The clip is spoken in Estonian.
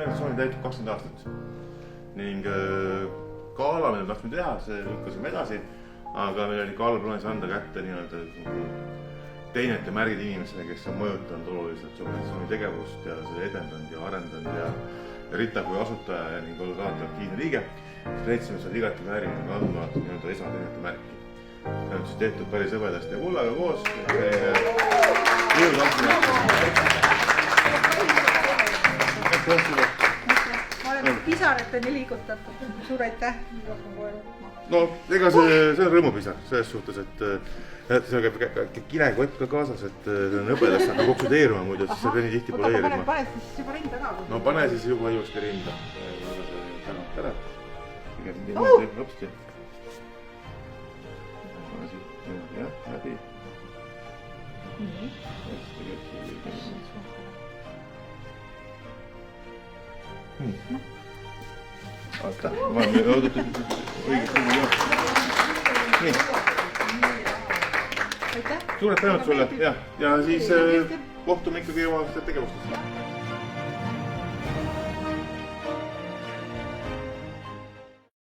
organisatsiooni täitub 20 aastat. Ning gala, mida tahtsime teha, see lükkasime edasi, aga meil oli plaanis anda kätte teenete märgid inimesele, kes on mõjutanud oluliselt organisatsiooni tegevust ja selle edendanud ja arendanud ja Rita kui asutaja ning olnud alati aktiivne liige. Leidsime seal igati vääriline andma esateenete märki. See on siis tehtud päris hõbedasti ja kullaga koos. Ma olen pisarateni liigutatud. Suur aitäh. No, ega see on rõõmupisar selles suhtes, et see käib kilekott ka kaasas, et see on hõbedast hakkab oksudeeruma muidu, siis see peni tihti poleerima. Pane siis juba rinda ka. No pane siis juba ilusti rinda. Tere. Teeb hõpsti. Jah, läbi. Vaata, ma olen õudutud õigesti nii. Suured tänud sulle ja siis kohtume ikkagi oma tegevustes.